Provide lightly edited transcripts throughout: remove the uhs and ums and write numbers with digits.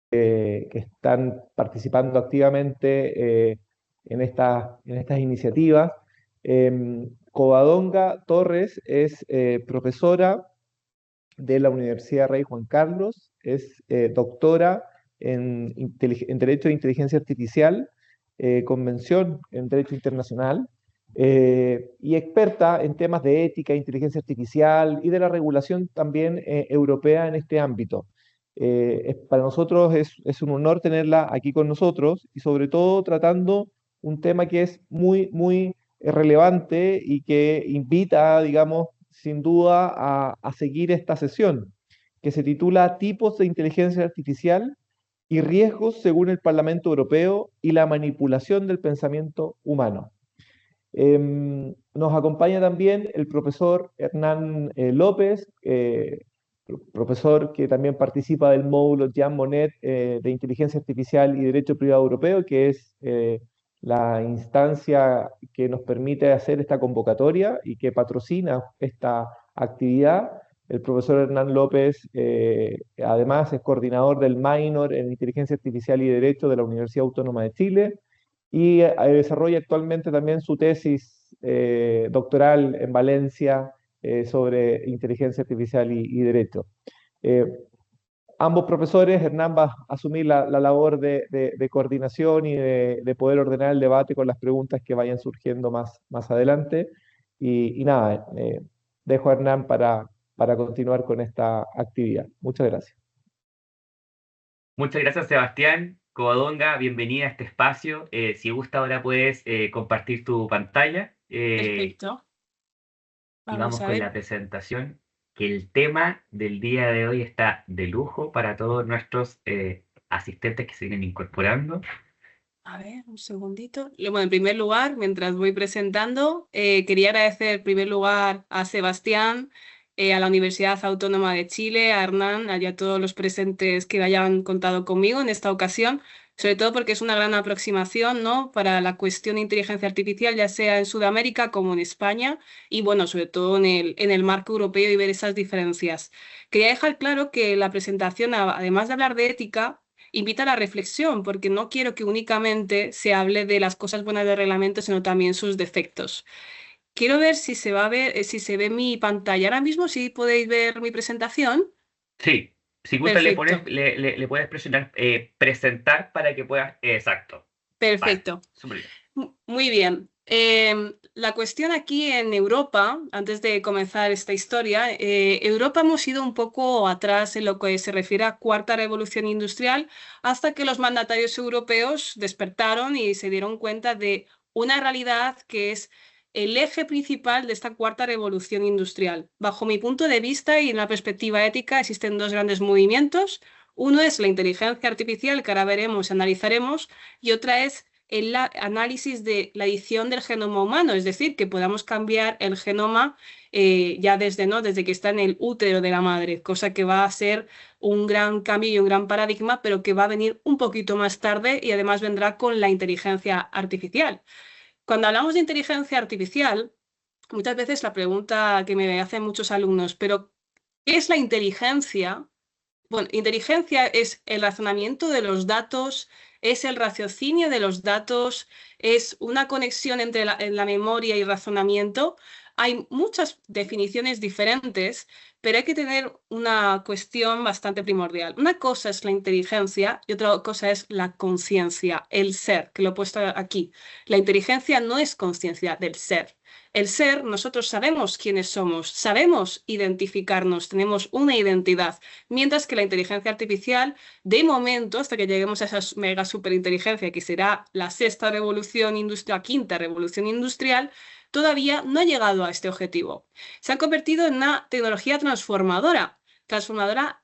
que están participando activamente en estas iniciativas. Covadonga Torres es profesora de la Universidad Rey Juan Carlos, es doctora en Derecho de Inteligencia Artificial, convención en Derecho Internacional, y experta en temas de ética, inteligencia artificial y de la regulación también europea en este ámbito. Para nosotros es un honor tenerla aquí con nosotros y sobre todo tratando un tema que es muy relevante y que invita, digamos, sin duda a seguir esta sesión, que se titula Tipos de inteligencia artificial y riesgos según el Parlamento Europeo y la manipulación del pensamiento humano. Nos acompaña también el profesor Hernán López, profesor que también participa del módulo Jean Monnet de Inteligencia Artificial y Derecho Privado Europeo, que es la instancia que nos permite hacer esta convocatoria y que patrocina esta actividad. El profesor Hernán López, además, es coordinador del minor en Inteligencia Artificial y Derecho de la Universidad Autónoma de Chile y desarrolla actualmente también su tesis doctoral en Valencia sobre inteligencia artificial y derecho. Eh, Ambos profesores, Hernán va a asumir la labor de coordinación y de poder ordenar el debate con las preguntas que vayan surgiendo más adelante. Y nada, dejo a Hernán para continuar con esta actividad. Muchas gracias. Muchas gracias, Sebastián. Covadonga, bienvenida a este espacio. Si gusta, ahora puedes compartir tu pantalla Perfecto. y Vamos vamos a con ver. la presentación, que el tema del día de hoy está de lujo para todos nuestros asistentes que se vienen incorporando. A ver, un segundito. Bueno, en primer lugar, mientras voy presentando, quería agradecer en primer lugar a Sebastián, a la Universidad Autónoma de Chile, a Hernán, y a todos los presentes que hayan contado conmigo en esta ocasión, sobre todo porque es una gran aproximación, ¿no?, para la cuestión de inteligencia artificial, ya sea en Sudamérica como en España, y bueno, sobre todo en el marco europeo y ver esas diferencias. Quería dejar claro que la presentación, además de hablar de ética, invita a la reflexión, porque no quiero que únicamente se hable de las cosas buenas del reglamento, sino también sus defectos. Quiero ver si se va a ver, si se ve mi pantalla ahora mismo, si podéis ver mi presentación. Sí, si gusta Perfecto, le puedes presionar presentar para que puedas... exacto. Vale, perfecto. súper bien. Muy bien. La cuestión aquí en Europa, antes de comenzar esta historia, Europa hemos ido un poco atrás en lo que se refiere a cuarta revolución industrial, hasta que los mandatarios europeos despertaron y se dieron cuenta de una realidad que es el eje principal de esta cuarta revolución industrial. Bajo mi punto de vista y en la perspectiva ética, existen dos grandes movimientos. Uno es la inteligencia artificial, que ahora veremos y analizaremos, y otra es el análisis de la edición del genoma humano, es decir, que podamos cambiar el genoma ya desde, ¿no?, desde que está en el útero de la madre, cosa que va a ser un gran cambio y un gran paradigma, pero que va a venir un poquito más tarde y además vendrá con la inteligencia artificial. Cuando hablamos de inteligencia artificial, muchas veces la pregunta que me hacen muchos alumnos, pero ¿qué es la inteligencia? Bueno, inteligencia es el razonamiento de los datos, es el raciocinio de los datos, es una conexión entre la memoria y razonamiento. Hay muchas definiciones diferentes, pero hay que tener una cuestión bastante primordial. Una cosa es la inteligencia y otra cosa es la conciencia, el ser, que lo he puesto aquí. La inteligencia no es conciencia del ser. El ser, nosotros sabemos quiénes somos, sabemos identificarnos, tenemos una identidad. Mientras que la inteligencia artificial, de momento, hasta que lleguemos a esa mega superinteligencia que será la sexta revolución industrial, quinta revolución industrial, todavía no ha llegado a este objetivo. Se ha convertido en una tecnología transformadora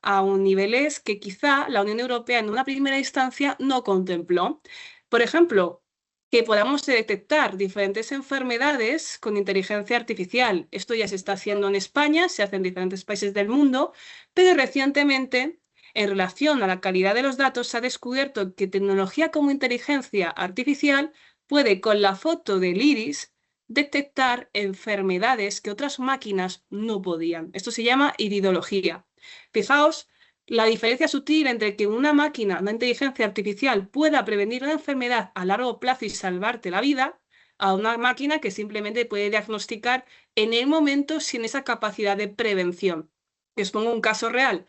a un niveles que quizá la Unión Europea en una primera instancia no contempló. Por ejemplo, que podamos detectar diferentes enfermedades con inteligencia artificial. Esto ya se está haciendo en España, se hace en diferentes países del mundo, pero recientemente, en relación a la calidad de los datos, se ha descubierto que tecnología como inteligencia artificial puede, con la foto del iris, detectar enfermedades que otras máquinas no podían. Esto se llama iridología. Fijaos La diferencia sutil entre que una máquina, una inteligencia artificial, pueda prevenir una enfermedad a largo plazo y salvarte la vida, a una máquina que simplemente puede diagnosticar en el momento sin esa capacidad de prevención. Les pongo un caso real.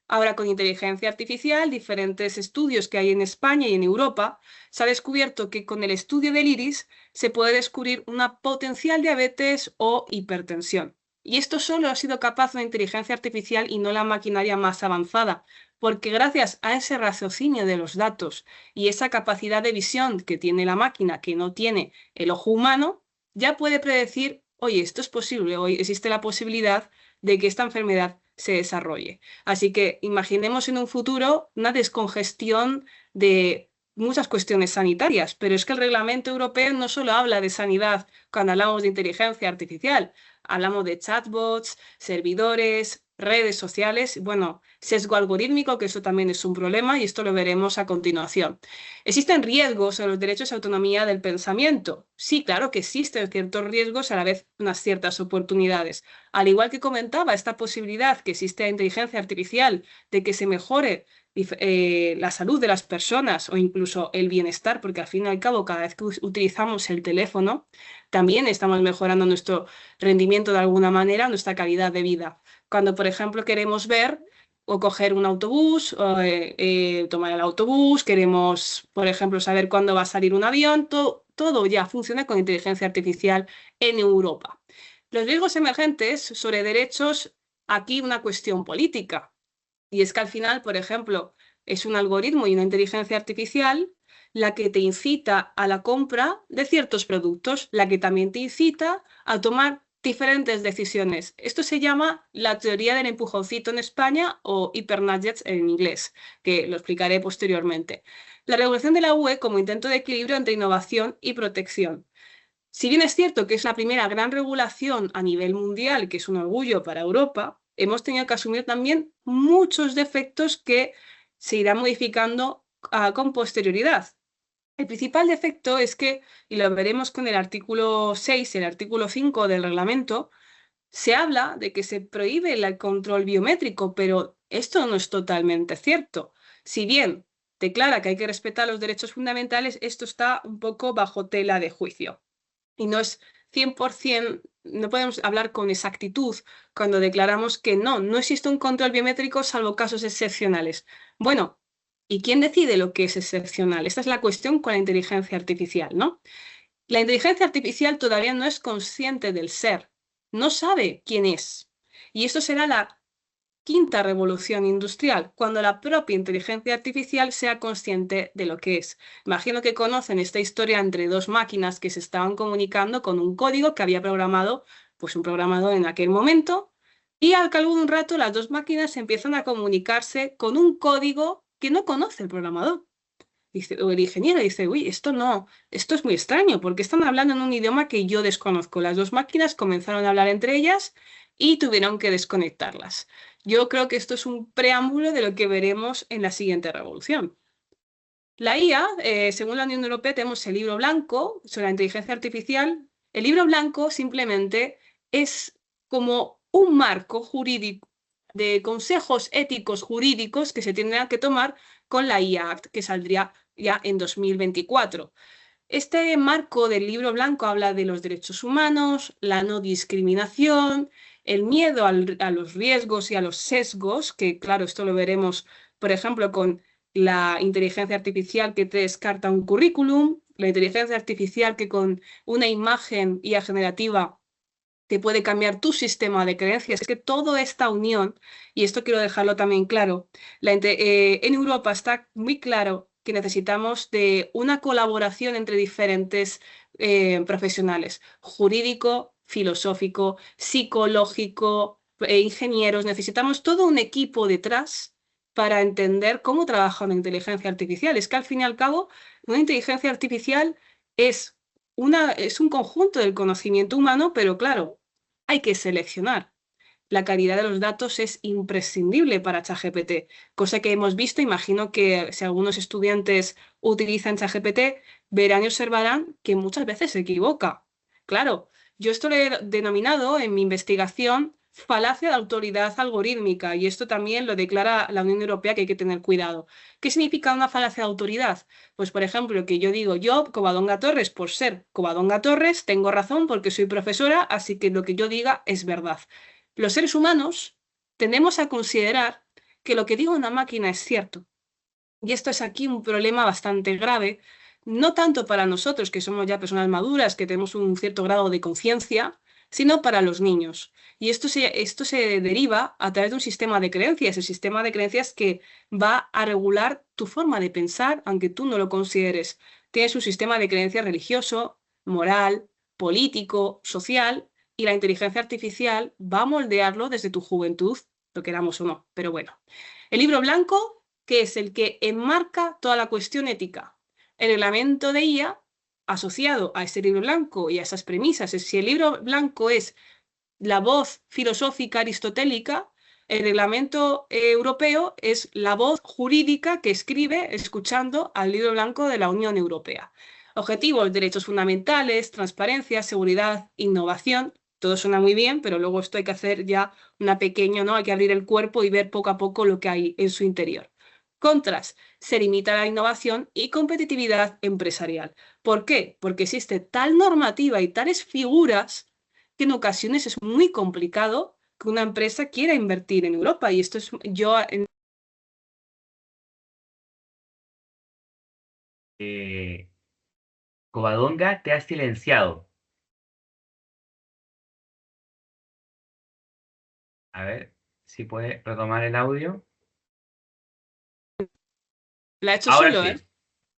Ahora, con inteligencia artificial, diferentes estudios que hay en España y en Europa, se ha descubierto que con el estudio del iris se puede descubrir una potencial diabetes o hipertensión. Y esto solo ha sido capaz la inteligencia artificial y no la maquinaria más avanzada, porque gracias a ese raciocinio de los datos y esa capacidad de visión que tiene la máquina que no tiene el ojo humano, ya puede predecir, oye, esto es posible, hoy existe la posibilidad de que esta enfermedad se desarrolle. Así que imaginemos en un futuro una descongestión de muchas cuestiones sanitarias, pero es que el reglamento europeo no solo habla de sanidad cuando hablamos de inteligencia artificial, hablamos de chatbots, servidores, redes sociales, bueno, sesgo algorítmico, que eso también es un problema y esto lo veremos a continuación. ¿Existen riesgos a los derechos y autonomía del pensamiento? Sí, claro que existen ciertos riesgos, a la vez unas ciertas oportunidades. Al igual que comentaba, esta posibilidad que existe la inteligencia artificial de que se mejore la salud de las personas o incluso el bienestar, porque al fin y al cabo cada vez que utilizamos el teléfono también estamos mejorando nuestro rendimiento de alguna manera, nuestra calidad de vida. Cuando, por ejemplo, queremos ver o coger un autobús, o, tomar el autobús, queremos, por ejemplo, saber cuándo va a salir un avión, todo ya funciona con inteligencia artificial en Europa. Los riesgos emergentes sobre derechos, aquí una cuestión política. Y es que al final, por ejemplo, es un algoritmo y una inteligencia artificial la que te incita a la compra de ciertos productos, la que también te incita a tomar diferentes decisiones. Esto se llama la teoría del empujoncito en España o hyper-nudges en inglés, que lo explicaré posteriormente. La regulación de la UE como intento de equilibrio entre innovación y protección. Si bien es cierto que es la primera gran regulación a nivel mundial, que es un orgullo para Europa, hemos tenido que asumir también muchos defectos que se irán modificando con posterioridad. El principal defecto es que, y lo veremos con el artículo 6 y el artículo 5 del reglamento, se habla de que se prohíbe el control biométrico, pero esto no es totalmente cierto. Si bien declara que hay que respetar los derechos fundamentales, esto está un poco bajo tela de juicio. Y no es 100%, no podemos hablar con exactitud cuando declaramos que no existe un control biométrico salvo casos excepcionales. Bueno, ¿y quién decide lo que es excepcional? Esta es la cuestión con la inteligencia artificial, ¿no? La inteligencia artificial todavía no es consciente del ser, no sabe quién es. Y esto será la quinta revolución industrial, cuando la propia inteligencia artificial sea consciente de lo que es. Imagino que conocen esta historia entre dos máquinas que se estaban comunicando con un código que había programado, pues un programador en aquel momento, y al cabo de un rato las dos máquinas empiezan a comunicarse con un código que no conoce el programador. O el ingeniero dice, uy, esto es muy extraño, porque están hablando en un idioma que yo desconozco. Las dos máquinas comenzaron a hablar entre ellas y tuvieron que desconectarlas. Yo creo que esto es un preámbulo de lo que veremos en la siguiente revolución. La IA, según la Unión Europea, tenemos el libro blanco sobre la inteligencia artificial. El libro blanco simplemente es como un marco jurídico de consejos éticos jurídicos que se tendrán que tomar con la IA Act, que saldría ya en 2024. Este marco del libro blanco habla de los derechos humanos, la no discriminación, el miedo a los riesgos y a los sesgos, que claro, esto lo veremos, por ejemplo, con la inteligencia artificial que te descarta un currículum, la inteligencia artificial que con una imagen IA generativa te puede cambiar tu sistema de creencias. Es que toda esta unión, y esto quiero dejarlo también claro, en Europa está muy claro que necesitamos de una colaboración entre diferentes profesionales, jurídico, filosófico, psicológico, ingenieros. Necesitamos todo un equipo detrás para entender cómo trabaja una inteligencia artificial. Es que al fin y al cabo, una inteligencia artificial es un conjunto del conocimiento humano, pero claro, hay que seleccionar. La calidad de los datos es imprescindible para ChatGPT, cosa que hemos visto. Imagino que si algunos estudiantes utilizan ChatGPT, verán y observarán que muchas veces se equivoca. Claro, yo esto lo he denominado en mi investigación falacia de autoridad algorítmica, y esto también lo declara la Unión Europea, que hay que tener cuidado. ¿Qué significa una falacia de autoridad? Pues, por ejemplo, que yo digo, yo, Covadonga Torres, por ser Covadonga Torres, tengo razón porque soy profesora, así que lo que yo diga es verdad. Los seres humanos tendemos a considerar que lo que diga una máquina es cierto. Y esto es aquí un problema bastante grave, no tanto para nosotros, que somos ya personas maduras, que tenemos un cierto grado de conciencia, sino para los niños. Y esto se deriva a través de un sistema de creencias, el sistema de creencias que va a regular tu forma de pensar, aunque tú no lo consideres. Tienes un sistema de creencias religioso, moral, político, social, y la inteligencia artificial va a moldearlo desde tu juventud, lo queramos o no. Pero bueno, el libro blanco, que es el que enmarca toda la cuestión ética. El reglamento de IA asociado a ese libro blanco y a esas premisas. Si el libro blanco es la voz filosófica aristotélica, el reglamento europeo es la voz jurídica que escribe escuchando al libro blanco de la Unión Europea. Objetivos: derechos fundamentales, transparencia, seguridad, innovación. Todo suena muy bien, pero luego esto hay que hacer ya una pequeña, ¿no? Hay que abrir el cuerpo y ver poco a poco lo que hay en su interior. Contras: se limita la innovación y competitividad empresarial. ¿Por qué? Porque existe tal normativa y tales figuras que en ocasiones es muy complicado que una empresa quiera invertir en Europa. Y esto es Covadonga, te has silenciado. A ver si puede retomar el audio. La he hecho Ahora solo, sí. ¿eh?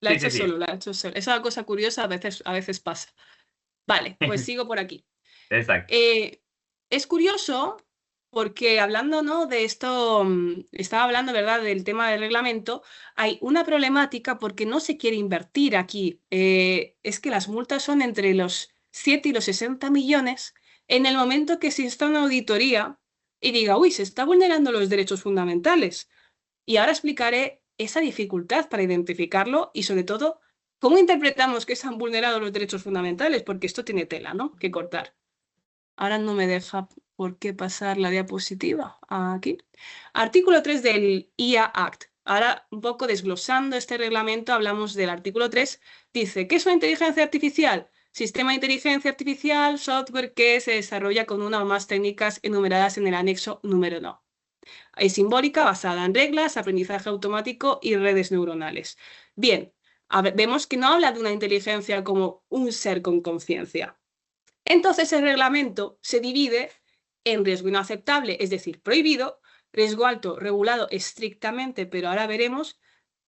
La he Sí, hecho sí, solo, sí. la he hecho solo. Es una cosa curiosa, a veces pasa. Vale, pues sigo por aquí. Exacto. Es curioso porque hablando, ¿no?, de esto, estaba hablando, ¿verdad?, del tema del reglamento. Hay una problemática porque no se quiere invertir aquí. Es que las multas son entre los 7 y los 60 millones en el momento que se insta una auditoría y diga, uy, se está vulnerando los derechos fundamentales. Y ahora explicaré esa dificultad para identificarlo y, sobre todo, cómo interpretamos que se han vulnerado los derechos fundamentales, porque esto tiene tela, ¿no?, que cortar. Ahora no me deja por qué pasar la diapositiva. Aquí. Artículo 3 del IA Act. Ahora, un poco desglosando este reglamento, hablamos del artículo 3. Dice, ¿qué es una inteligencia artificial? Sistema de inteligencia artificial, software que se desarrolla con una o más técnicas enumeradas en el anexo número 1. Es simbólica, basada en reglas, aprendizaje automático y redes neuronales. Bien, vemos que no habla de una inteligencia como un ser con conciencia. Entonces el reglamento se divide en riesgo inaceptable, es decir, prohibido; riesgo alto, regulado estrictamente, pero ahora veremos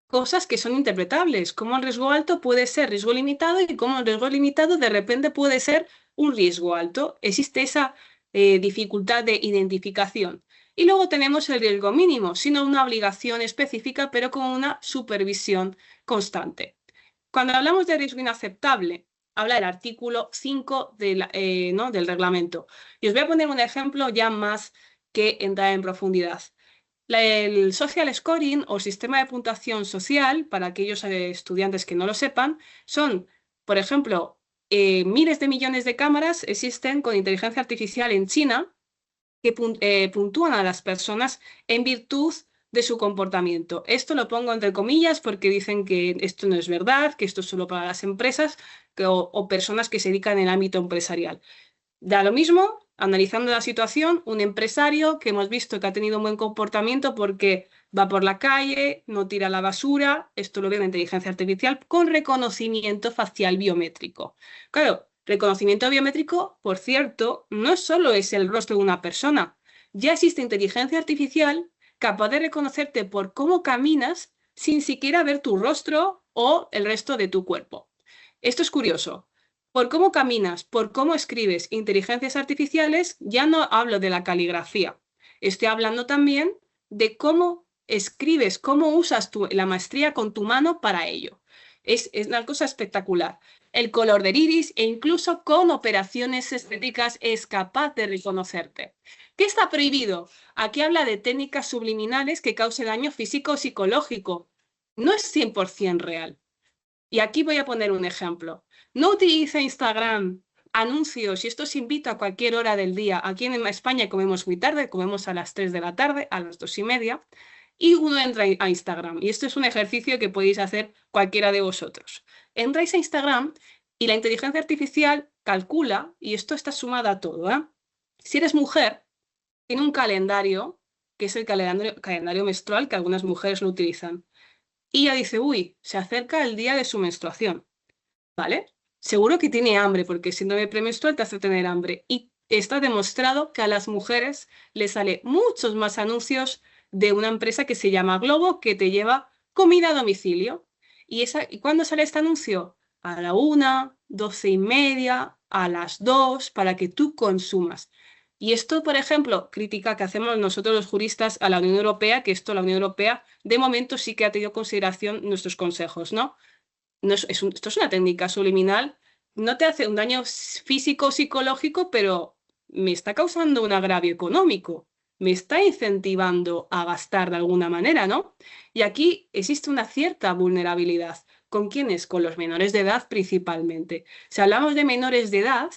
cosas que son interpretables, como el riesgo alto puede ser riesgo limitado y como el riesgo limitado de repente puede ser un riesgo alto. Existe esa dificultad de identificación. Y luego tenemos el riesgo mínimo, sino una obligación específica, pero con una supervisión constante. Cuando hablamos de riesgo inaceptable, habla el artículo 5 ¿no?, del reglamento. Y os voy a poner un ejemplo ya más que entrar en profundidad. El social scoring o sistema de puntuación social, para aquellos estudiantes que no lo sepan, son, por ejemplo, miles de millones de cámaras existen con inteligencia artificial en China que puntúan a las personas en virtud de su comportamiento. Esto lo pongo entre comillas porque dicen que esto no es verdad, que esto es solo para las empresas o personas que se dedican en el ámbito empresarial. Da lo mismo, analizando la situación, un empresario que hemos visto que ha tenido un buen comportamiento porque va por la calle, no tira la basura, esto lo ve la inteligencia artificial con reconocimiento facial biométrico. Claro, reconocimiento biométrico, por cierto, no solo es el rostro de una persona. Ya existe inteligencia artificial capaz de reconocerte por cómo caminas sin siquiera ver tu rostro o el resto de tu cuerpo. Esto es curioso. Por cómo caminas, por cómo escribes, inteligencias artificiales, ya no hablo de la caligrafía. Estoy hablando también de cómo escribes, cómo usas la maestría con tu mano para ello. Es una cosa espectacular. El color del iris e incluso con operaciones estéticas es capaz de reconocerte. ¿Qué está prohibido? Aquí habla de técnicas subliminales que causen daño físico o psicológico. No es 100% real. Y aquí voy a poner un ejemplo. No utilice Instagram anuncios, y esto os invito a cualquier hora del día. Aquí en España comemos muy tarde, comemos a las 3 de la tarde, a las 2:30, y uno entra a Instagram. Y esto es un ejercicio que podéis hacer cualquiera de vosotros. Entráis a Instagram y la inteligencia artificial calcula, y esto está sumado a todo, ¿eh? Si eres mujer, tiene un calendario, que es el calendario menstrual, que algunas mujeres lo utilizan. Y ella dice, uy, se acerca el día de su menstruación, ¿vale? Seguro que tiene hambre, porque síndrome premenstrual te hace tener hambre. Y está demostrado que a las mujeres les sale muchos más anuncios de una empresa que se llama Globo, que te lleva comida a domicilio. ¿Y cuándo sale este anuncio? A la 1, 12:30, a las 2, para que tú consumas. Y esto, por ejemplo, crítica que hacemos nosotros los juristas a la Unión Europea, que esto la Unión Europea de momento sí que ha tenido consideración nuestros consejos, ¿no? Esto es una técnica subliminal, no te hace un daño físico o psicológico, pero me está causando un agravio económico, me está incentivando a gastar de alguna manera, ¿no? Y aquí existe una cierta vulnerabilidad. ¿Con quiénes? Con los menores de edad principalmente. Si hablamos de menores de edad,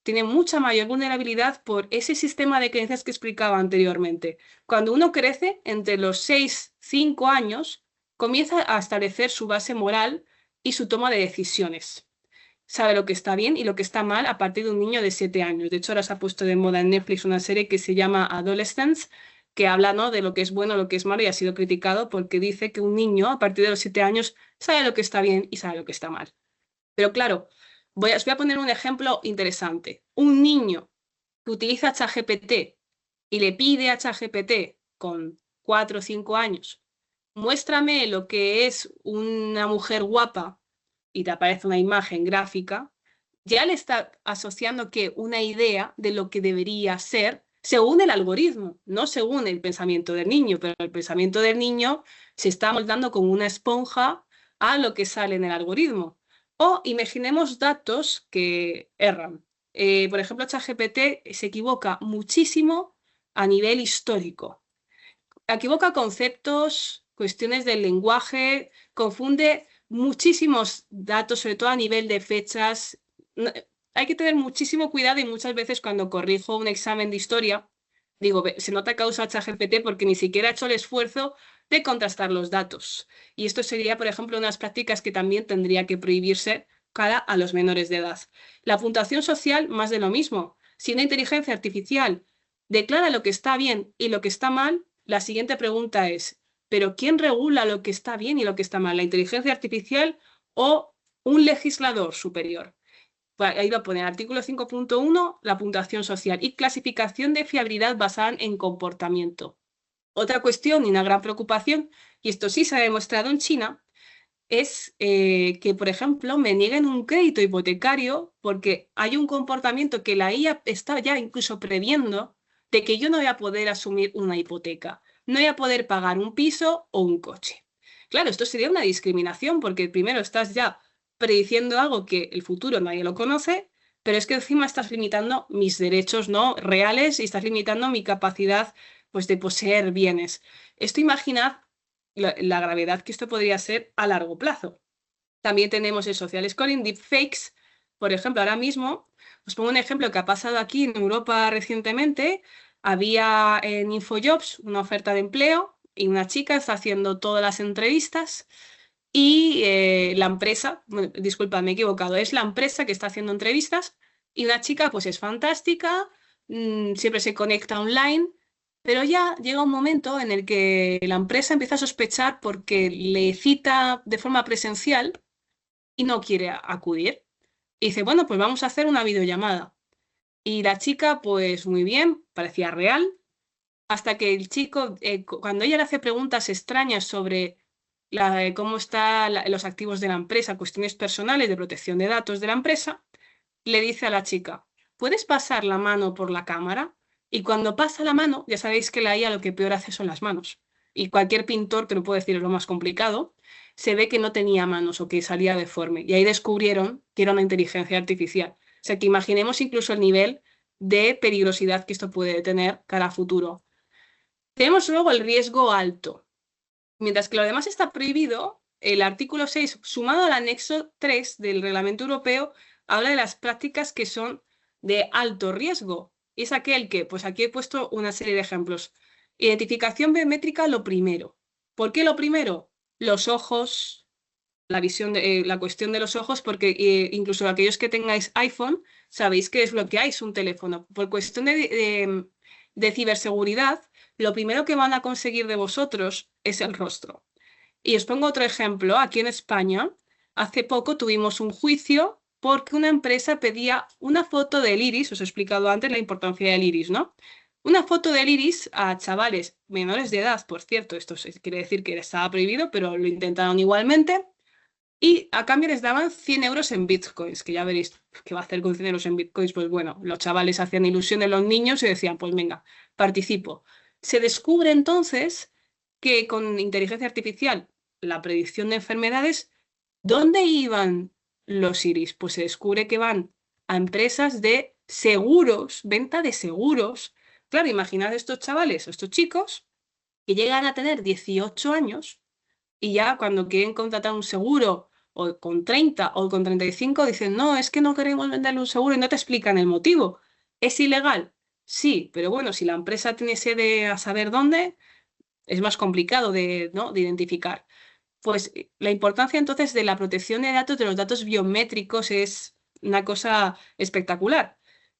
tienen mucha mayor vulnerabilidad por ese sistema de creencias que explicaba anteriormente. Cuando uno crece, entre los 6, 5 años, comienza a establecer su base moral y su toma de decisiones. Sabe lo que está bien y lo que está mal a partir de un niño de 7 años. De hecho, ahora se ha puesto de moda en Netflix una serie que se llama Adolescence, que habla, ¿no?, de lo que es bueno, lo que es malo, y ha sido criticado porque dice que un niño a partir de los 7 años sabe lo que está bien y sabe lo que está mal. Pero claro, os voy a poner un ejemplo interesante. Un niño que utiliza ChatGPT y le pide a ChatGPT con 4 o 5 años, muéstrame lo que es una mujer guapa, y te aparece una imagen gráfica, ya le está asociando que una idea de lo que debería ser según el algoritmo, no según el pensamiento del niño, pero el pensamiento del niño se está moldando como una esponja a lo que sale en el algoritmo. O imaginemos datos que erran. Por ejemplo, ChatGPT se equivoca muchísimo a nivel histórico. Equivoca conceptos, cuestiones del lenguaje, confunde muchísimos datos, sobre todo a nivel de fechas. Hay que tener muchísimo cuidado, y muchas veces cuando corrijo un examen de historia, digo, se nota que usa ChatGPT porque ni siquiera ha hecho el esfuerzo de contrastar los datos. Y esto sería, por ejemplo, unas prácticas que también tendría que prohibirse cara a los menores de edad. La puntuación social, más de lo mismo. Si una inteligencia artificial declara lo que está bien y lo que está mal, la siguiente pregunta es, ¿pero quién regula lo que está bien y lo que está mal? ¿La inteligencia artificial o un legislador superior? Ahí va a poner artículo 5.1, la puntuación social y clasificación de fiabilidad basada en comportamiento. Otra cuestión y una gran preocupación, y esto sí se ha demostrado en China, es que, por ejemplo, me nieguen un crédito hipotecario porque hay un comportamiento que la IA está ya incluso previendo de que yo no voy a poder asumir una hipoteca, no voy a poder pagar un piso o un coche. Claro, esto sería una discriminación porque primero estás ya prediciendo algo que el futuro nadie lo conoce, pero es que encima estás limitando mis derechos, ¿no?, reales, y estás limitando mi capacidad, pues, de poseer bienes. Esto, imaginad la gravedad que esto podría ser a largo plazo. También tenemos el social scoring, deepfakes. Por ejemplo, ahora mismo, os pongo un ejemplo que ha pasado aquí en Europa recientemente. Había en InfoJobs una oferta de empleo y una chica está haciendo todas las entrevistas y la empresa, bueno, disculpa, me he equivocado, es la empresa que está haciendo entrevistas, y una chica pues es fantástica, siempre se conecta online, pero ya llega un momento en el que la empresa empieza a sospechar porque le cita de forma presencial y no quiere acudir. Y dice, bueno, pues vamos a hacer una videollamada. Y la chica, pues muy bien, parecía real, hasta que el chico, cuando ella le hace preguntas extrañas sobre cómo están los activos de la empresa, cuestiones personales de protección de datos de la empresa, le dice a la chica, ¿puedes pasar la mano por la cámara? Y cuando pasa la mano, ya sabéis que la IA lo que peor hace son las manos. Y cualquier pintor, que no puedo decir es lo más complicado, se ve que no tenía manos o que salía deforme. Y ahí descubrieron que era una inteligencia artificial. O sea, que imaginemos incluso el nivel de peligrosidad que esto puede tener cara a futuro. Tenemos luego el riesgo alto. Mientras que lo demás está prohibido, el artículo 6, sumado al anexo 3 del Reglamento Europeo, habla de las prácticas que son de alto riesgo. Y es aquel que, pues aquí he puesto una serie de ejemplos. Identificación biométrica, lo primero. ¿Por qué lo primero? Los ojos, la visión la cuestión de los ojos, porque incluso aquellos que tengáis iPhone, sabéis que desbloqueáis un teléfono. Por cuestión de ciberseguridad, lo primero que van a conseguir de vosotros es el rostro. Y os pongo otro ejemplo. Aquí en España, hace poco tuvimos un juicio porque una empresa pedía una foto del iris, os he explicado antes la importancia del iris, ¿no? Una foto del iris a chavales menores de edad, por cierto, esto quiere decir que estaba prohibido, pero lo intentaron igualmente, y a cambio les daban 100 euros en bitcoins, que ya veréis qué va a hacer con 100 euros en bitcoins. Pues bueno, los chavales hacían ilusión de los niños y decían, pues venga, participo. Se descubre entonces que con inteligencia artificial, la predicción de enfermedades, ¿dónde iban los iris? Pues se descubre que van a empresas de seguros, venta de seguros. Claro, imaginad estos chavales, estos chicos, que llegan a tener 18 años y ya cuando quieren contratar un seguro o con 30 o con 35 dicen, no, es que no queremos venderle un seguro y no te explican el motivo. ¿Es ilegal? Sí, pero bueno, si la empresa tiene sede a saber dónde, es más complicado ¿no? de identificar. Pues la importancia entonces de la protección de datos, de los datos biométricos, es una cosa espectacular.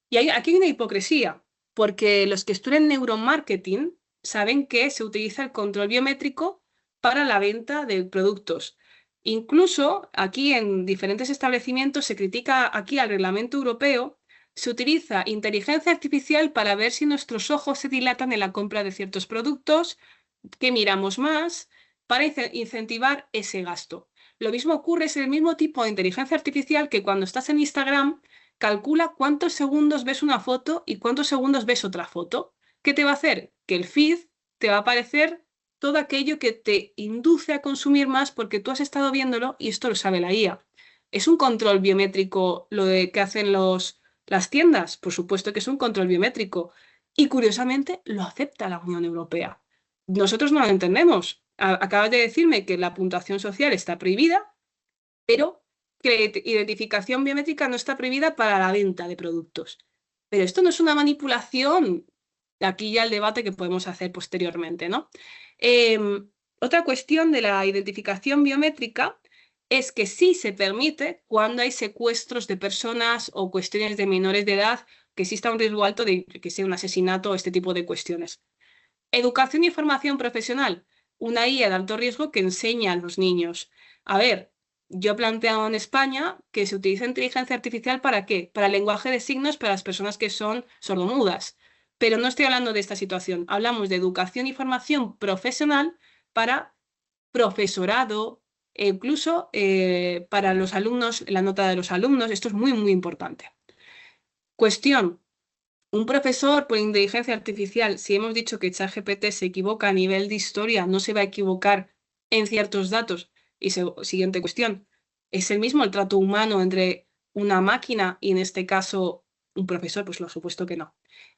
Y aquí hay una hipocresía, porque los que estudian neuromarketing saben que se utiliza el control biométrico para la venta de productos. Incluso aquí en diferentes establecimientos se critica aquí al reglamento europeo, se utiliza inteligencia artificial para ver si nuestros ojos se dilatan en la compra de ciertos productos, que miramos más, para incentivar ese gasto. Lo mismo ocurre, es el mismo tipo de inteligencia artificial que cuando estás en Instagram calcula cuántos segundos ves una foto y cuántos segundos ves otra foto. ¿Qué te va a hacer? Que el feed te va a aparecer todo aquello que te induce a consumir más porque tú has estado viéndolo y esto lo sabe la IA. ¿Es un control biométrico lo de que hacen las tiendas? Por supuesto que es un control biométrico. Y curiosamente lo acepta la Unión Europea. Nosotros no lo entendemos. Acabas de decirme que la puntuación social está prohibida, pero que la identificación biométrica no está prohibida para la venta de productos. Pero esto no es una manipulación. Aquí ya el debate que podemos hacer posteriormente, ¿no? Otra cuestión de la identificación biométrica es que sí se permite cuando hay secuestros de personas o cuestiones de menores de edad, que exista un riesgo alto de que sea un asesinato o este tipo de cuestiones. Educación y formación profesional, una IA de alto riesgo que enseña a los niños. A ver, yo he planteado en España que se utiliza inteligencia artificial ¿para qué? Para el lenguaje de signos para las personas que son sordomudas. Pero no estoy hablando de esta situación. Hablamos de educación y formación profesional para profesorado, e incluso para los alumnos, la nota de los alumnos. Esto es muy, muy importante. Cuestión. Un profesor por inteligencia artificial, si hemos dicho que ChatGPT se equivoca a nivel de historia, no se va a equivocar en ciertos datos. Y siguiente cuestión, ¿es el mismo el trato humano entre una máquina y en este caso un profesor? Pues lo supuesto que no.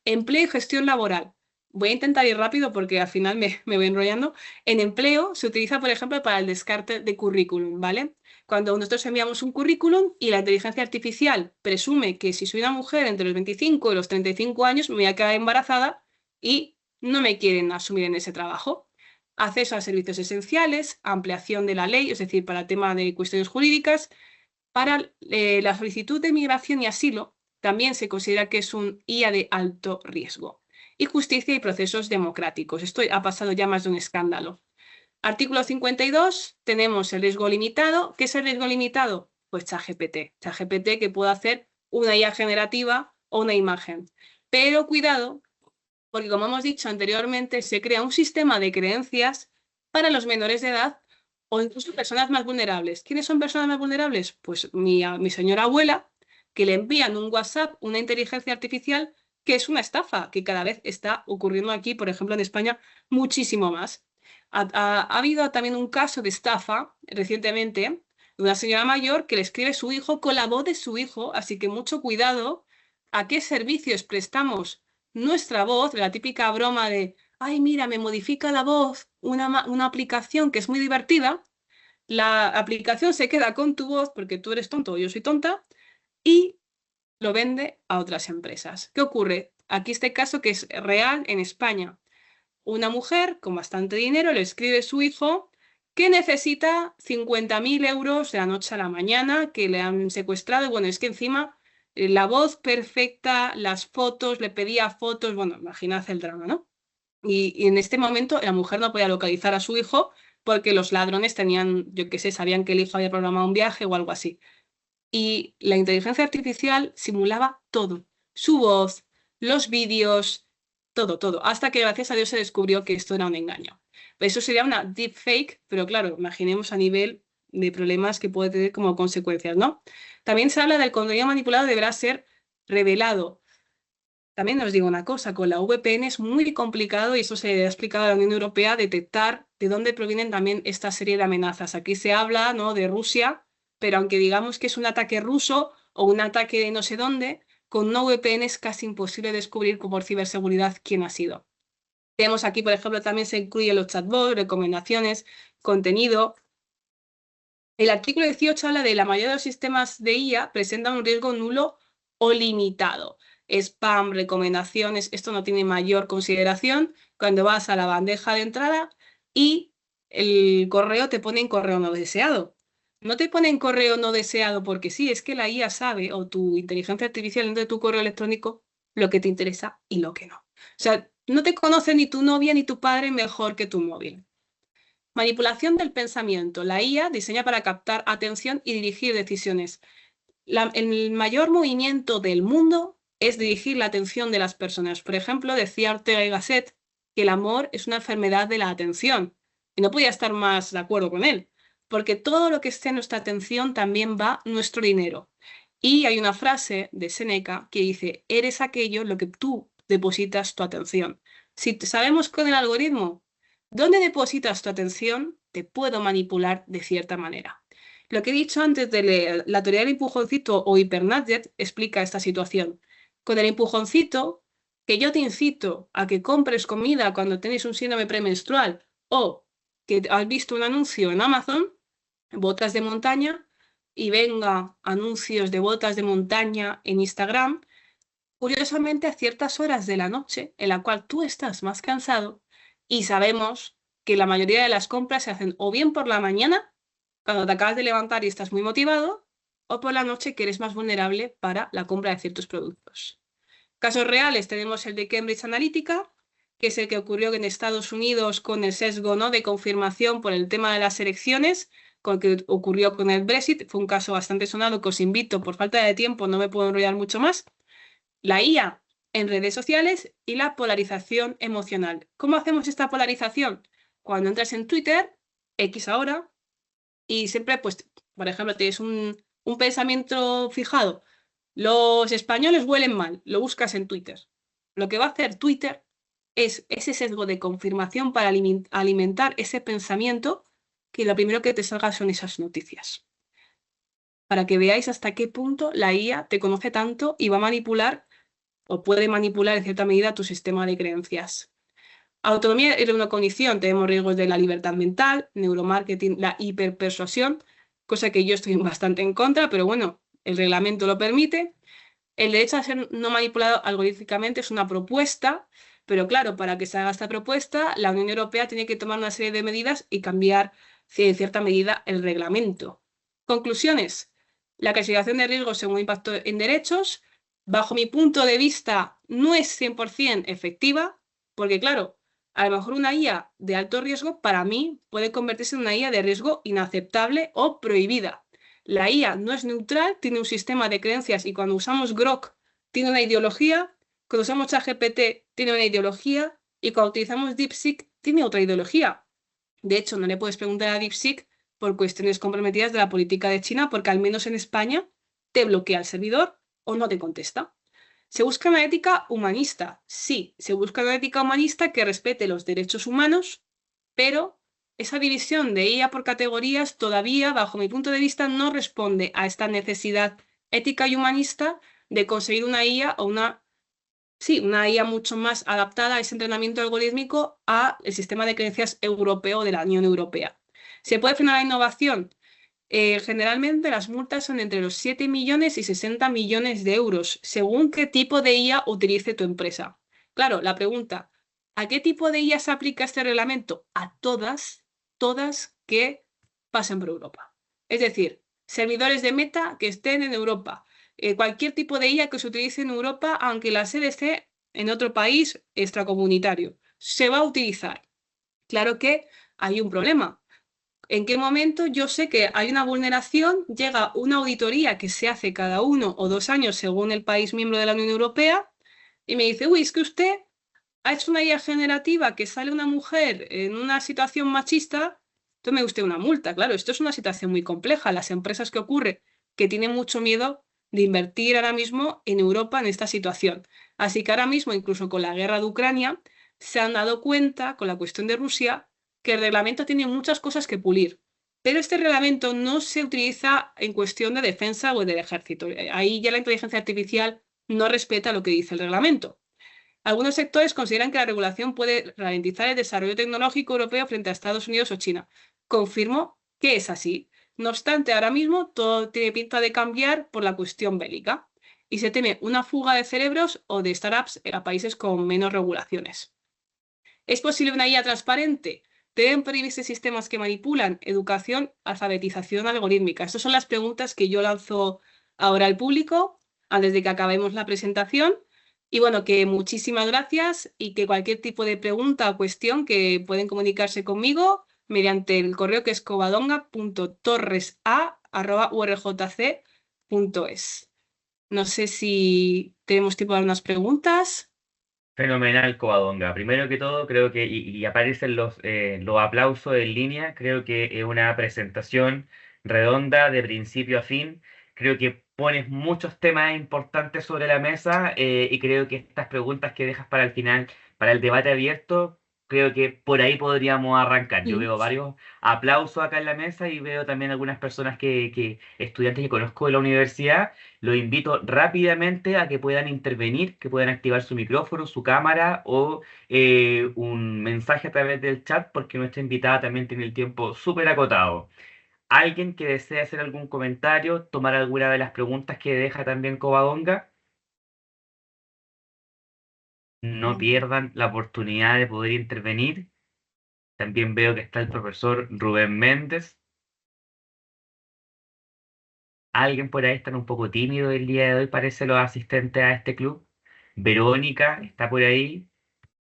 Empleo y gestión laboral. Voy a intentar ir rápido porque al final me voy enrollando. En empleo se utiliza, por ejemplo, para el descarte de currículum, ¿vale? Cuando nosotros enviamos un currículum y la inteligencia artificial presume que si soy una mujer entre los 25 y los 35 años me voy a quedar embarazada y no me quieren asumir en ese trabajo. Acceso a servicios esenciales, ampliación de la ley, es decir, para el tema de cuestiones jurídicas. Para la solicitud de migración y asilo también se considera que es un IA de alto riesgo. Y justicia y procesos democráticos. Esto ha pasado ya más de un escándalo. Artículo 52, tenemos el riesgo limitado. ¿Qué es el riesgo limitado? Pues ChatGPT. ChatGPT que puede hacer una IA generativa o una imagen. Pero cuidado, porque como hemos dicho anteriormente, se crea un sistema de creencias para los menores de edad o incluso personas más vulnerables. ¿Quiénes son personas más vulnerables? Pues mi señora abuela, que le envían un WhatsApp, una inteligencia artificial, que es una estafa, que cada vez está ocurriendo aquí, por ejemplo, en España, muchísimo más. Ha habido también un caso de estafa recientemente de una señora mayor que le escribe a su hijo con la voz de su hijo, así que mucho cuidado a qué servicios prestamos nuestra voz, la típica broma de, ay, mira, me modifica la voz una aplicación que es muy divertida, la aplicación se queda con tu voz porque tú eres tonto o yo soy tonta y lo vende a otras empresas. ¿Qué ocurre? Aquí este caso que es real en España. Una mujer con bastante dinero le escribe a su hijo que necesita 50.000 euros de la noche a la mañana, que le han secuestrado. Bueno, es que encima la voz perfecta, las fotos, le pedía fotos, bueno, imaginad el drama, ¿no? Y en este momento la mujer no podía localizar a su hijo porque los ladrones tenían, yo qué sé, sabían que el hijo había programado un viaje o algo así. Y la inteligencia artificial simulaba todo, su voz, los vídeos, todo, todo, hasta que gracias a Dios se descubrió que esto era un engaño. Eso sería una deepfake, pero claro, imaginemos a nivel de problemas que puede tener como consecuencias, ¿no? También se habla del contenido manipulado deberá ser revelado. También os digo una cosa, con la VPN es muy complicado, y eso se ha explicado a la Unión Europea, detectar de dónde provienen también esta serie de amenazas. Aquí se habla, ¿no?, de Rusia, pero aunque digamos que es un ataque ruso o un ataque de no sé dónde, con una VPN es casi imposible descubrir por ciberseguridad quién ha sido. Tenemos aquí, por ejemplo, también se incluyen los chatbots, recomendaciones, contenido. El artículo 18 habla de la mayoría de los sistemas de IA presentan un riesgo nulo o limitado. Spam, recomendaciones, esto no tiene mayor consideración cuando vas a la bandeja de entrada y el correo te pone en correo no deseado. No te pone en correo no deseado porque sí, es que la IA sabe, o tu inteligencia artificial dentro de tu correo electrónico, lo que te interesa y lo que no. O sea, no te conoce ni tu novia ni tu padre mejor que tu móvil. Manipulación del pensamiento. La IA diseña para captar atención y dirigir decisiones. El mayor movimiento del mundo es dirigir la atención de las personas. Por ejemplo, decía Ortega y Gasset que el amor es una enfermedad de la atención. Y no podía estar más de acuerdo con él, porque todo lo que esté en nuestra atención también va nuestro dinero. Y hay una frase de Séneca que dice, eres aquello lo que tú depositas tu atención. Si sabemos con el algoritmo dónde depositas tu atención, te puedo manipular de cierta manera. Lo que he dicho antes de la teoría del empujoncito o hipernudget explica esta situación. Con el empujoncito, que yo te incito a que compres comida cuando tenéis un síndrome premenstrual o que has visto un anuncio en Amazon, botas de montaña, y venga anuncios de botas de montaña en Instagram, curiosamente a ciertas horas de la noche en la cual tú estás más cansado, y sabemos que la mayoría de las compras se hacen o bien por la mañana, cuando te acabas de levantar y estás muy motivado, o por la noche que eres más vulnerable para la compra de ciertos productos. Casos reales tenemos el de Cambridge Analytica, que es el que ocurrió en Estados Unidos con el sesgo, ¿no?, de confirmación por el tema de las elecciones, con el que ocurrió con el Brexit. Fue un caso bastante sonado que os invito, por falta de tiempo no me puedo enrollar mucho más. La IA en redes sociales y la polarización emocional. ¿Cómo hacemos esta polarización? Cuando entras en Twitter, X ahora, y siempre, pues, por ejemplo, tienes un pensamiento fijado. Los españoles huelen mal, lo buscas en Twitter. Lo que va a hacer Twitter es ese sesgo de confirmación para alimentar ese pensamiento, que lo primero que te salga son esas noticias. Para que veáis hasta qué punto la IA te conoce tanto y va a manipular o puede manipular en cierta medida tu sistema de creencias. Autonomía era una condición, tenemos riesgos de la libertad mental, neuromarketing, la hiperpersuasión, cosa que yo estoy bastante en contra, pero bueno, el reglamento lo permite. El derecho a ser no manipulado algorítmicamente es una propuesta, pero claro, para que se haga esta propuesta, la Unión Europea tiene que tomar una serie de medidas y cambiar en cierta medida el reglamento. Conclusiones. La clasificación de riesgos según impacto en derechos, bajo mi punto de vista, no es 100% efectiva, porque claro, a lo mejor una IA de alto riesgo para mí puede convertirse en una IA de riesgo inaceptable o prohibida. La IA no es neutral, tiene un sistema de creencias, y cuando usamos Grok tiene una ideología, cuando usamos ChatGPT tiene una ideología, y cuando utilizamos DeepSeek tiene otra ideología. De hecho, no le puedes preguntar a DeepSeek por cuestiones comprometidas de la política de China, porque al menos en España te bloquea el servidor o no te contesta. ¿Se busca una ética humanista? Sí, se busca una ética humanista que respete los derechos humanos, pero esa división de IA por categorías todavía, bajo mi punto de vista, no responde a esta necesidad ética y humanista de conseguir una IA o una IA mucho más adaptada a ese entrenamiento algorítmico al sistema de creencias europeo de la Unión Europea. ¿Se puede frenar la innovación? Generalmente las multas son entre los 7 millones y 60 millones de euros, según qué tipo de IA utilice tu empresa. Claro, la pregunta, ¿a qué tipo de IA se aplica este reglamento? A todas que pasen por Europa. Es decir, servidores de Meta que estén en Europa, cualquier tipo de IA que se utilice en Europa, aunque la sede esté en otro país extracomunitario, se va a utilizar. Claro que hay un problema. ¿En qué momento yo sé que hay una vulneración? Llega una auditoría que se hace cada 1 o 2 años según el país miembro de la Unión Europea y me dice, uy, es que usted ha hecho una IA generativa que sale una mujer en una situación machista, tome usted una multa. Claro, esto es una situación muy compleja. Las empresas que ocurre que tienen mucho miedo de invertir ahora mismo en Europa en esta situación. Así que ahora mismo, incluso con la guerra de Ucrania, se han dado cuenta, con la cuestión de Rusia, que el reglamento tiene muchas cosas que pulir. Pero este reglamento no se utiliza en cuestión de defensa o del ejército. Ahí ya la inteligencia artificial no respeta lo que dice el reglamento. Algunos sectores consideran que la regulación puede ralentizar el desarrollo tecnológico europeo frente a Estados Unidos o China. Confirmo que es así. No obstante, ahora mismo todo tiene pinta de cambiar por la cuestión bélica y se teme una fuga de cerebros o de startups a países con menos regulaciones. ¿Es posible una IA transparente? ¿Deben prohibirse sistemas que manipulan? Educación, alfabetización algorítmica. Estas son las preguntas que yo lanzo ahora al público antes de que acabemos la presentación. Y bueno, que muchísimas gracias y que cualquier tipo de pregunta o cuestión que pueden comunicarse conmigo mediante el correo que es covadonga.torres@urjc.es. No sé si tenemos tiempo para unas preguntas. Fenomenal, Covadonga. Primero que todo, creo que, y aparecen los aplausos en línea, creo que es una presentación redonda de principio a fin. Creo que pones muchos temas importantes sobre la mesa y creo que estas preguntas que dejas para el final, para el debate abierto, creo que por ahí podríamos arrancar. Yo veo varios aplausos acá en la mesa y veo también algunas personas estudiantes que conozco de la universidad. Los invito rápidamente a que puedan intervenir, que puedan activar su micrófono, su cámara o un mensaje a través del chat, porque nuestra invitada también tiene el tiempo súper acotado. ¿Alguien que desee hacer algún comentario, tomar alguna de las preguntas que deja también Covadonga? No pierdan la oportunidad de poder intervenir. También veo que está el profesor Rubén Méndez. Alguien por ahí está un poco tímido el día de hoy, parece los asistentes a este club. Verónica está por ahí.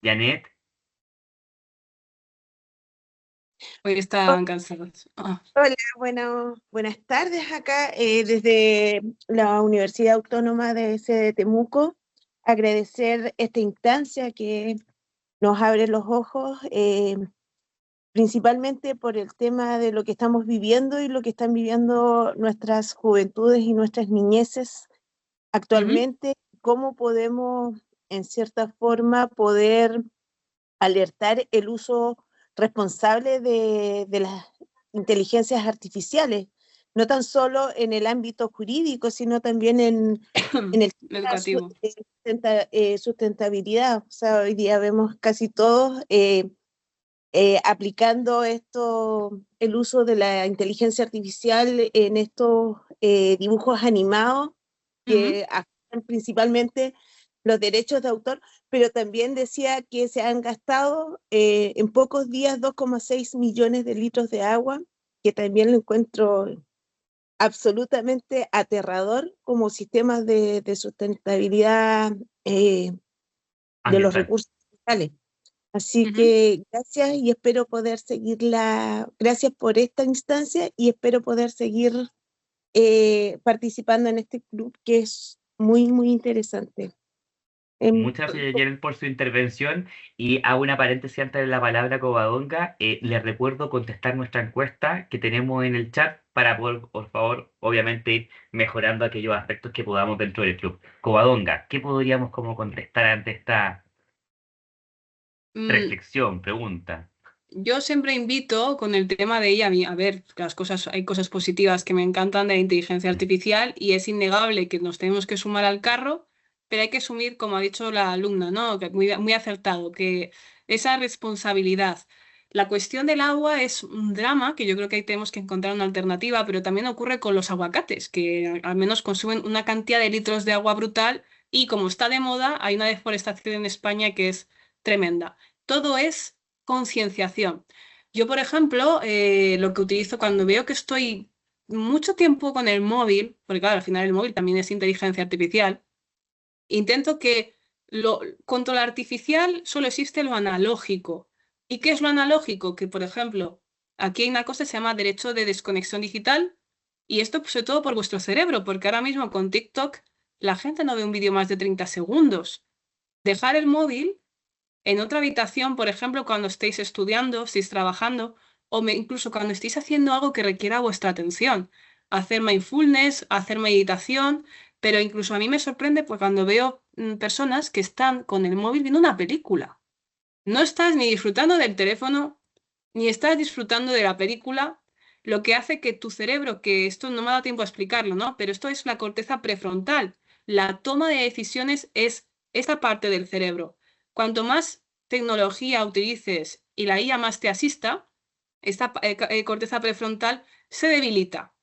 Janet. Hoy están cansados. Hola, bueno, buenas tardes acá desde la Universidad Autónoma de sede de Temuco. Agradecer esta instancia que nos abre los ojos, principalmente por el tema de lo que estamos viviendo y lo que están viviendo nuestras juventudes y nuestras niñeces actualmente, cómo podemos, en cierta forma, poder alertar el uso responsable de las inteligencias artificiales, no tan solo en el ámbito jurídico, sino también en el educativo. Sustentabilidad. O sea, hoy día vemos casi todos aplicando el uso de la inteligencia artificial en estos dibujos animados que afectan principalmente los derechos de autor, pero también decía que se han gastado en pocos días 2,6 millones de litros de agua, que también lo encuentro absolutamente aterrador como sistemas de sustentabilidad de los recursos naturales. Así que gracias y espero poder gracias por esta instancia y espero poder seguir participando en este club que es muy, muy interesante. Muchas gracias, Janet, por su intervención. Y hago una paréntesis antes de la palabra Covadonga. Les recuerdo contestar nuestra encuesta que tenemos en el chat para poder, por favor, obviamente ir mejorando aquellos aspectos que podamos dentro del club. Covadonga, ¿qué podríamos como contestar ante esta reflexión, pregunta? Yo siempre invito con el tema de ella a ver, hay cosas positivas que me encantan de la inteligencia artificial y es innegable que nos tenemos que sumar al carro, pero hay que asumir, como ha dicho la alumna, ¿no? Que muy, muy acertado, que esa responsabilidad. La cuestión del agua es un drama que yo creo que ahí tenemos que encontrar una alternativa, pero también ocurre con los aguacates, que al menos consumen una cantidad de litros de agua brutal y como está de moda, hay una deforestación en España que es tremenda. Todo es concienciación. Yo, por ejemplo, lo que utilizo cuando veo que estoy mucho tiempo con el móvil, porque claro, al final el móvil también es inteligencia artificial, intento que contra lo artificial solo existe lo analógico. ¿Y qué es lo analógico? Que, por ejemplo, aquí hay una cosa que se llama derecho de desconexión digital y esto pues, sobre todo por vuestro cerebro, porque ahora mismo con TikTok la gente no ve un vídeo más de 30 segundos. Dejar el móvil en otra habitación, por ejemplo, cuando estéis estudiando, estéis trabajando, o incluso cuando estéis haciendo algo que requiera vuestra atención. Hacer mindfulness, hacer meditación, pero incluso a mí me sorprende pues, cuando veo personas que están con el móvil viendo una película. No estás ni disfrutando del teléfono, ni estás disfrutando de la película, lo que hace que tu cerebro, que esto no me ha dado tiempo a explicarlo, ¿no? Pero esto es la corteza prefrontal. La toma de decisiones es esta parte del cerebro. Cuanto más tecnología utilices y la IA más te asista, esta corteza prefrontal se debilita.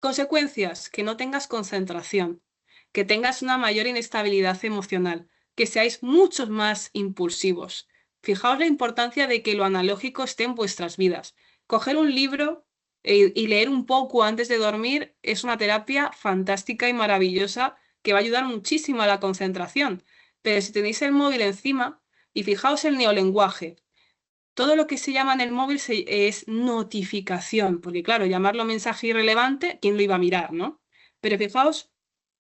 Consecuencias, que no tengas concentración, que tengas una mayor inestabilidad emocional, que seáis muchos más impulsivos. Fijaos la importancia de que lo analógico esté en vuestras vidas. Coger un libro y leer un poco antes de dormir es una terapia fantástica y maravillosa que va a ayudar muchísimo a la concentración. Pero si tenéis el móvil encima, y fijaos el neolenguaje, todo lo que se llama en el móvil es notificación, porque claro, llamarlo mensaje irrelevante, ¿quién lo iba a mirar, no? Pero fijaos,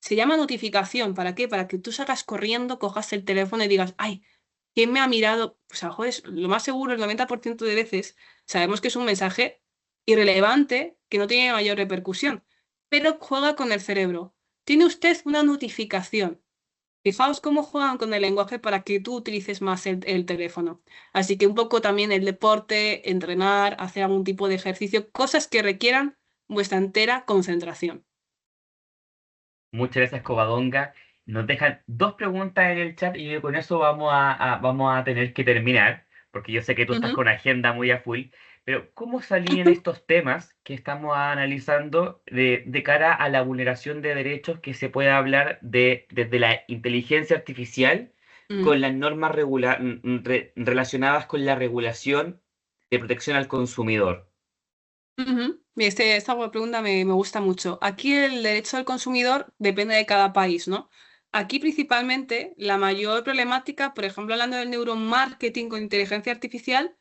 se llama notificación, ¿para qué? Para que tú salgas corriendo, cojas el teléfono y digas, ay, ¿quién me ha mirado? Pues a lo mejor es lo más seguro, el 90% de veces sabemos que es un mensaje irrelevante, que no tiene mayor repercusión, pero juega con el cerebro. Tiene usted una notificación. Fijaos cómo juegan con el lenguaje para que tú utilices más el teléfono. Así que un poco también el deporte, entrenar, hacer algún tipo de ejercicio, cosas que requieran vuestra entera concentración. Muchas gracias, Covadonga. Nos dejan dos preguntas en el chat y con eso vamos a tener que terminar, porque yo sé que tú estás Ujú. con agenda muy a full, pero ¿cómo salían estos temas que estamos analizando de cara a la vulneración de derechos que se puede hablar desde la inteligencia artificial Mm. con las normas relacionadas con la regulación de protección al consumidor? Ujú. Esta pregunta me gusta mucho. Aquí el derecho del consumidor depende de cada país, ¿no? Aquí principalmente la mayor problemática, por ejemplo, hablando del neuromarketing con inteligencia artificial,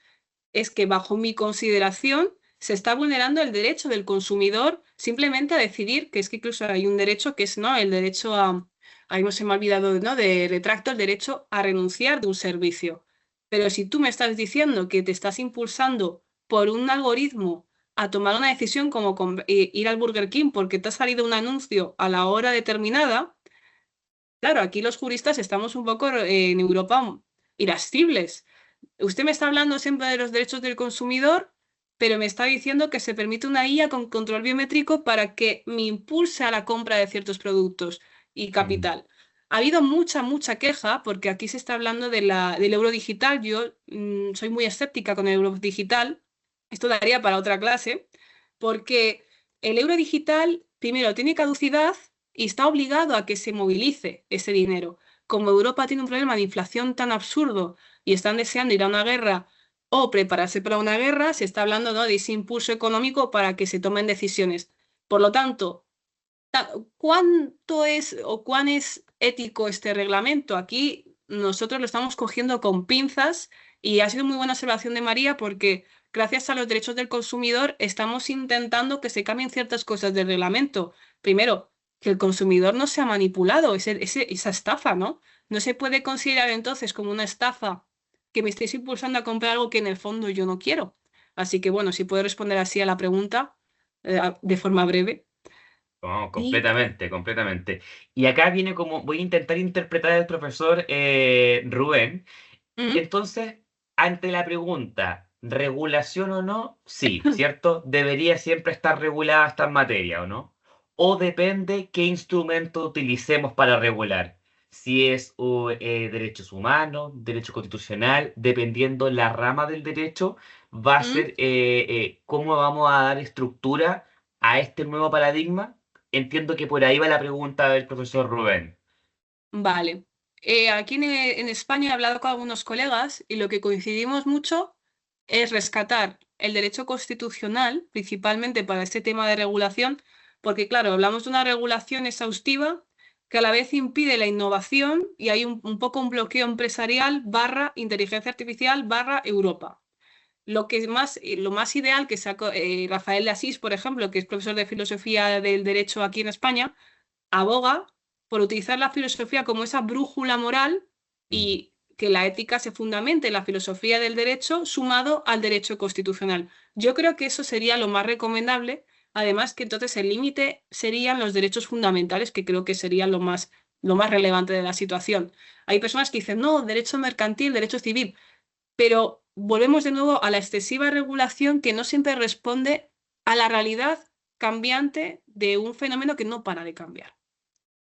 es que bajo mi consideración se está vulnerando el derecho del consumidor simplemente a decidir, que es que incluso hay un derecho que es, ¿no? El derecho a, ahí no se me ha olvidado, ¿no? De retracto, el derecho a renunciar de un servicio. Pero si tú me estás diciendo que te estás impulsando por un algoritmo a tomar una decisión como ir al Burger King porque te ha salido un anuncio a la hora determinada, claro, aquí los juristas estamos un poco en Europa irascibles. Usted me está hablando siempre de los derechos del consumidor, pero me está diciendo que se permite una IA con control biométrico para que me impulse a la compra de ciertos productos y Mm. capital. Ha habido mucha queja porque aquí se está hablando del euro digital. Yo soy muy escéptica con el euro digital. Esto daría para otra clase, porque el euro digital, primero, tiene caducidad y está obligado a que se movilice ese dinero. Como Europa tiene un problema de inflación tan absurdo y están deseando ir a una guerra o prepararse para una guerra, se está hablando, ¿no? De ese impulso económico para que se tomen decisiones. Por lo tanto, ¿cuánto es o cuán es ético este reglamento? Aquí nosotros lo estamos cogiendo con pinzas y ha sido muy buena observación de María porque gracias a los derechos del consumidor estamos intentando que se cambien ciertas cosas del reglamento. Primero, que el consumidor no sea manipulado, esa estafa, ¿no? No se puede considerar entonces como una estafa que me estéis impulsando a comprar algo que en el fondo yo no quiero. Así que bueno, si puedo responder así a la pregunta de forma breve. Oh, Y completamente, completamente. Y acá viene como, voy a intentar interpretar al profesor Rubén. Ujú. Entonces, ante la pregunta, ¿regulación o no? Sí, ¿cierto? Debería siempre estar regulada esta materia, ¿o no? ¿O depende qué instrumento utilicemos para regular? si es derechos humanos, derecho constitucional, dependiendo la rama del derecho, va a ser cómo vamos a dar estructura a este nuevo paradigma. Entiendo que por ahí va la pregunta del profesor Rubén. Vale. Aquí en España he hablado con algunos colegas y lo que coincidimos mucho es rescatar el derecho constitucional, principalmente para este tema de regulación, porque claro, hablamos de una regulación exhaustiva que a la vez impide la innovación y hay un poco un bloqueo empresarial barra inteligencia artificial barra Europa. Lo más ideal que sacó Rafael de Asís, por ejemplo, que es profesor de filosofía del derecho aquí en España, aboga por utilizar la filosofía como esa brújula moral y que la ética se fundamente en la filosofía del derecho sumado al derecho constitucional. Yo creo que eso sería lo más recomendable, además que entonces el límite serían los derechos fundamentales, que creo que sería lo más relevante de la situación. Hay personas que dicen, no, derecho mercantil, derecho civil, pero volvemos de nuevo a la excesiva regulación que no siempre responde a la realidad cambiante de un fenómeno que no para de cambiar.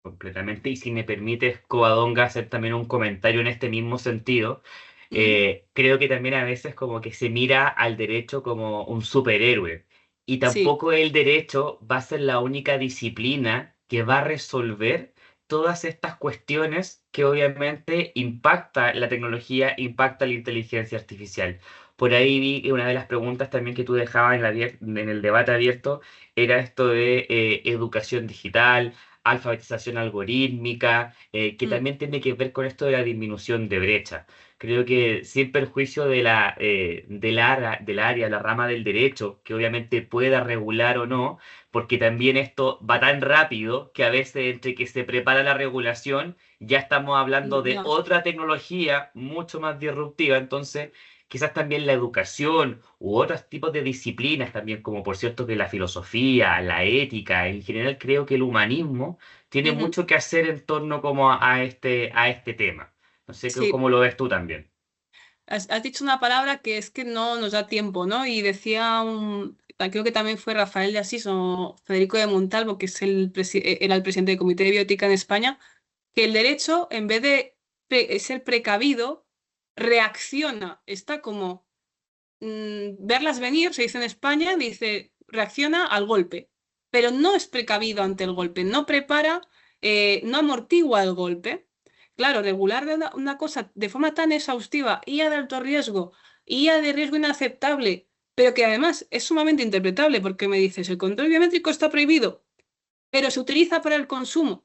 Completamente. Y si me permites, Covadonga, hacer también un comentario en este mismo sentido. Creo que también a veces como que se mira al derecho como un superhéroe. Y Sí. tampoco el derecho va a ser la única disciplina que va a resolver todas estas cuestiones que obviamente impacta la tecnología, impacta la inteligencia artificial. Por ahí vi que una de las preguntas también que tú dejabas en el debate abierto era esto de educación digital, alfabetización algorítmica, que Mm. también tiene que ver con esto de la disminución de brecha. Creo que sin perjuicio del área, la rama del derecho, que obviamente pueda regular o no, porque también esto va tan rápido que a veces entre que se prepara la regulación ya estamos hablando de Ya. otra tecnología mucho más disruptiva. Entonces, quizás también la educación u otros tipos de disciplinas también, como por cierto que la filosofía, la ética, en general creo que el humanismo tiene Ujú. mucho que hacer en torno como a este tema. No sé Sí, cómo lo ves tú también. has dicho una palabra que es que no nos da tiempo, ¿no? Y decía creo que también fue Rafael de Asís o Federico de Montalvo, que es era el presidente del Comité de Bioética en España, que el derecho, en vez de ser precavido, reacciona, está como verlas venir, se dice en España, dice, reacciona al golpe, pero no es precavido ante el golpe, no prepara, no amortigua el golpe. Claro, regular de una cosa de forma tan exhaustiva y de alto riesgo y de riesgo inaceptable, pero que además es sumamente interpretable porque me dices, el control biométrico está prohibido, pero se utiliza para el consumo.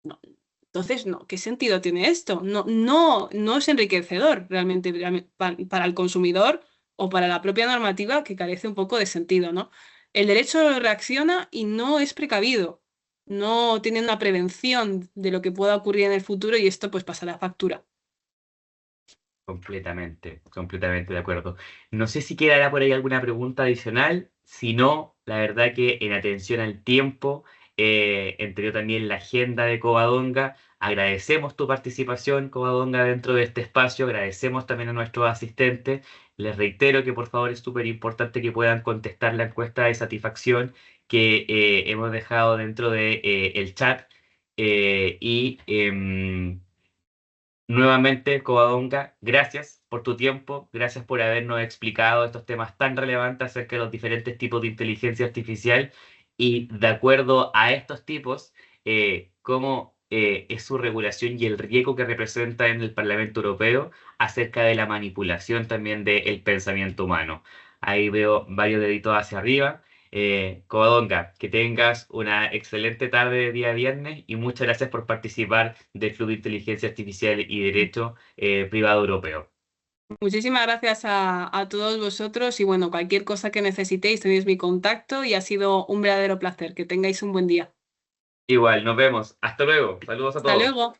No. Entonces, no, ¿qué sentido tiene esto? No es enriquecedor realmente para el consumidor o para la propia normativa que carece un poco de sentido, ¿no? El derecho reacciona y no es precavido, no tiene una prevención de lo que pueda ocurrir en el futuro y esto pues pasará factura. Completamente, completamente de acuerdo. No sé si quedará por ahí alguna pregunta adicional. Si no, la verdad que en atención al tiempo, entre también la agenda de Covadonga, agradecemos tu participación, Covadonga, dentro de este espacio. Agradecemos también a nuestros asistentes. Les reitero que por favor es súper importante que puedan contestar la encuesta de satisfacción que hemos dejado dentro de, el chat. Y nuevamente, Covadonga, gracias por tu tiempo, gracias por habernos explicado estos temas tan relevantes acerca de los diferentes tipos de inteligencia artificial y de acuerdo a estos tipos, cómo es su regulación y el riesgo que representa en el Parlamento Europeo acerca de la manipulación también del pensamiento humano. Ahí veo varios deditos hacia arriba. Covadonga, que tengas una excelente tarde de día viernes y muchas gracias por participar del Club de Inteligencia Artificial y Derecho Privado Europeo. Muchísimas gracias a todos vosotros y bueno, cualquier cosa que necesitéis tenéis mi contacto y ha sido un verdadero placer. Que tengáis un buen día. Igual, nos vemos. Hasta luego. Saludos a Hasta todos. luego.